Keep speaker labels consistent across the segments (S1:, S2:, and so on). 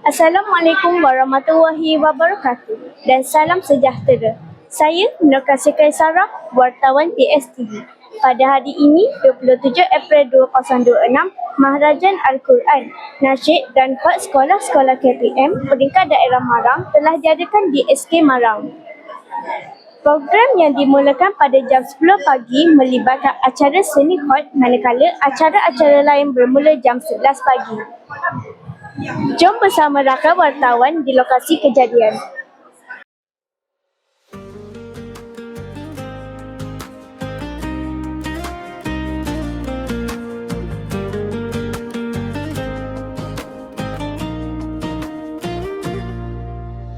S1: Assalamualaikum warahmatullahi wabarakatuh dan salam sejahtera. Saya Nur Kaisara, wartawan PSTV. Pada hari ini, 27 April 2026, Maharajan Al-Quran, Nasyid dan Kod Sekolah-Sekolah KPM peringkat daerah Marang telah diadakan di SK Marang. Program yang dimulakan pada jam 10 pagi melibatkan acara seni kod, manakala acara-acara lain bermula jam 11 pagi. Jom bersama rakan wartawan di lokasi kejadian.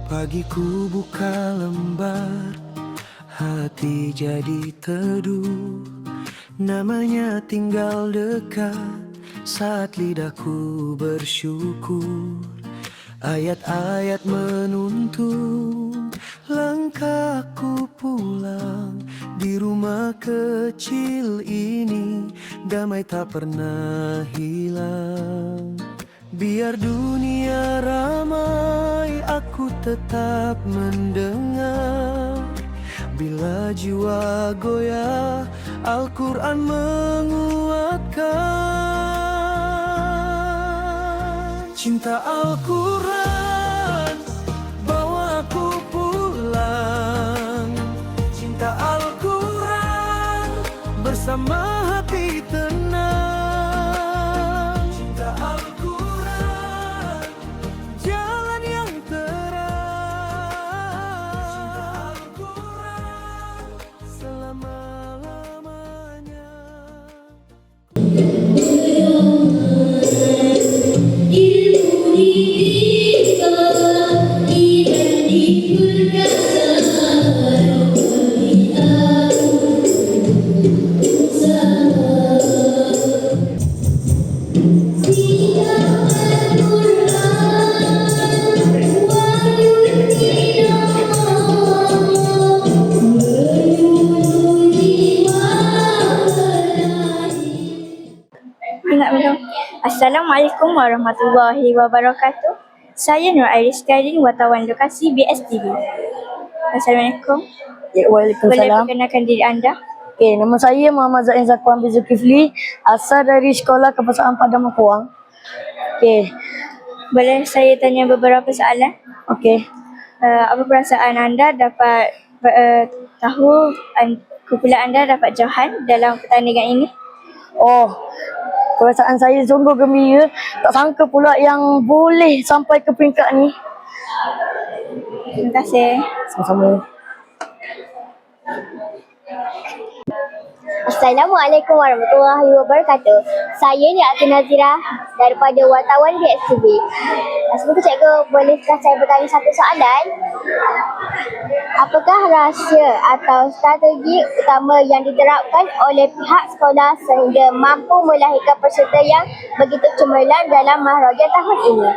S2: Pagiku buka lembar, hati jadi teduh. Namanya tinggal dekat saat lidahku bersyukur. Ayat-ayat menuntun langkahku pulang. Di rumah kecil ini damai tak pernah hilang. Biar dunia ramai, aku tetap mendengar. Bila jiwa goyah, Al-Quran menguatkan. Cinta Al-Quran bawa aku pulang. Cinta Al-Quran bersama hati tenang. Cinta Al-Quran jalan yang terang. Cinta Al-Quran selama-lamanya.
S1: Assalamualaikum warahmatullahi wabarakatuh. Saya Nur Airis Karin, wartawan lokasi BSTV. Assalamualaikum.
S3: Ya,
S1: Boleh
S3: Waalaikumsalam.
S1: perkenalkan diri anda?
S3: Okay, nama saya Muhammad Zain Zakwan bin Zulkifli, asal dari Sekolah Kebangsaan Padang Mekuang. Okay,
S1: Boleh saya tanya beberapa soalan?
S3: okay.
S1: Apa perasaan anda dapat tahu kumpulan anda dapat jauhan dalam pertandingan ini?
S3: Oh, perasaan saya sungguh gembira. Tak sangka pula yang boleh sampai ke peringkat ni.
S1: Terima kasih.
S3: Sama-sama.
S4: Assalamualaikum warahmatullahi wabarakatuh. Saya Niatul Nazira daripada wartawan BSTV. Semoga cikgu bolehkah saya bertanya satu soalan? Apakah rahsia atau strategi utama yang diterapkan oleh pihak sekolah sehingga mampu melahirkan peserta yang begitu cemerlang dalam Maharajan tahun ini?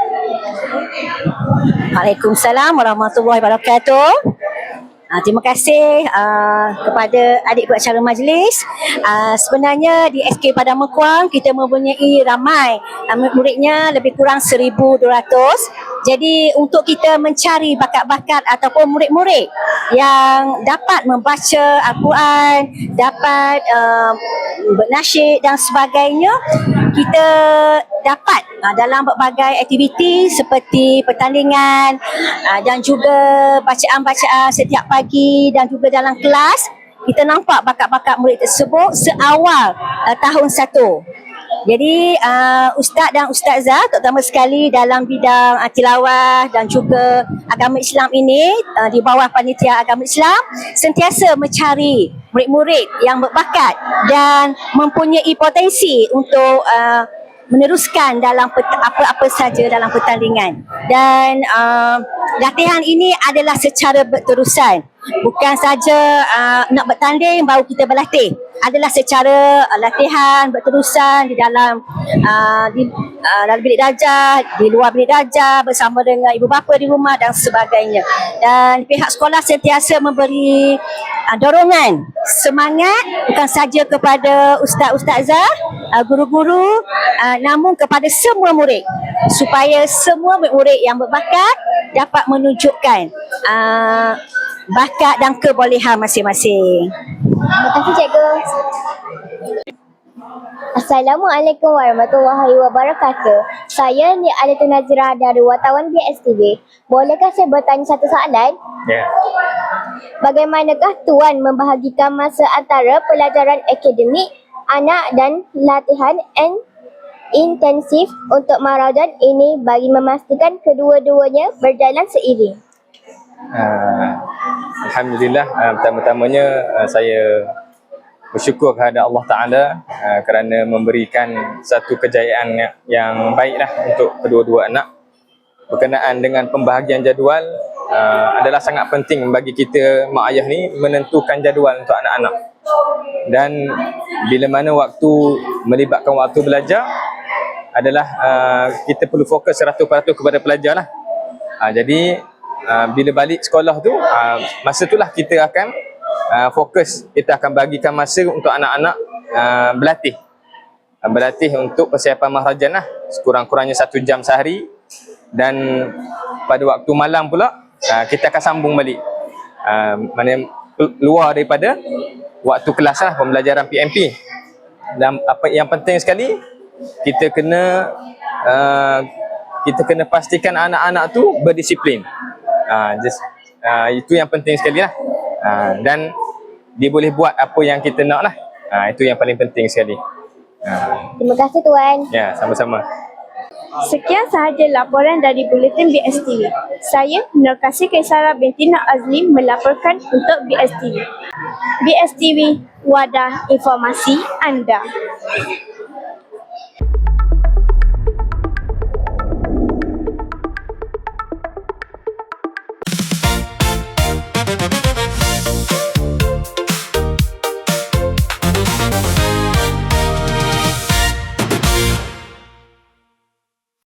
S5: Waalaikumsalam warahmatullahi wabarakatuh. Terima kasih kepada adik peracara majlis. Sebenarnya di SK Padang Mekuang kita mempunyai ramai murid-muridnya, lebih kurang 1,200. Jadi untuk kita mencari bakat-bakat ataupun murid-murid yang dapat membaca Al-Quran, dapat bernasyid dan sebagainya, kita dapat dalam berbagai aktiviti seperti pertandingan dan juga bacaan-bacaan setiap pagi dan juga dalam kelas. Kita nampak bakat-bakat murid tersebut seawal tahun 1. Jadi ustaz dan ustazah terutama sekali dalam bidang tilawah dan juga agama Islam ini di bawah panitia agama Islam sentiasa mencari murid-murid yang berbakat dan mempunyai potensi untuk meneruskan dalam apa-apa saja dalam pertandingan. Dan latihan ini adalah secara berterusan. Bukan saja nak bertanding baru kita berlatih. Adalah secara latihan berterusan di dalam bilik darjah, di luar bilik darjah bersama dengan ibu bapa di rumah dan sebagainya. Dan pihak sekolah sentiasa memberi dorongan, semangat bukan saja kepada ustaz-ustazah, guru-guru, namun kepada semua murid supaya semua murid yang berbakat dapat menunjukkan bakat dan kebolehan masing-masing.
S4: Terima kasih cikgu. Assalamualaikum warahmatullahi wabarakatuh. Saya Nia Alita Nazira dari wartawan BSTV. Bolehkah saya bertanya satu soalan?
S6: Ya.
S4: Bagaimanakah Tuan membahagikan masa antara pelajaran akademik anak dan latihan intensif untuk maharajan ini bagi memastikan kedua-duanya berjalan seiring?
S6: Alhamdulillah, pertama-tamanya saya bersyukur kepada Allah Ta'ala kerana memberikan satu kejayaan yang baiklah untuk kedua-dua anak. Berkenaan dengan pembahagian jadual adalah sangat penting bagi kita mak ayah ni menentukan jadual untuk anak-anak. Dan bila mana waktu melibatkan waktu belajar adalah kita perlu fokus 100% kepada pelajar lah. Jadi bila balik sekolah tu, masa itulah kita akan fokus, kita akan bagikan masa untuk anak-anak berlatih untuk persiapan maharajan lah, sekurang-kurangnya 1 jam sehari. Dan pada waktu malam pula kita akan sambung balik, maknanya luar daripada waktu kelas lah, pembelajaran PMP. Dan apa yang penting sekali, kita kena pastikan anak-anak tu berdisiplin. Itu yang penting sekali lah. Dan dia boleh buat apa yang kita nak lah. Itu yang paling penting sekali.
S4: Terima kasih Tuan.
S6: Ya, sama-sama.
S1: Sekian sahaja laporan dari Buletin BSTV. Saya Nur Kasih Kaisara binti Nur Azli melaporkan untuk BSTV. BSTV, wadah informasi anda.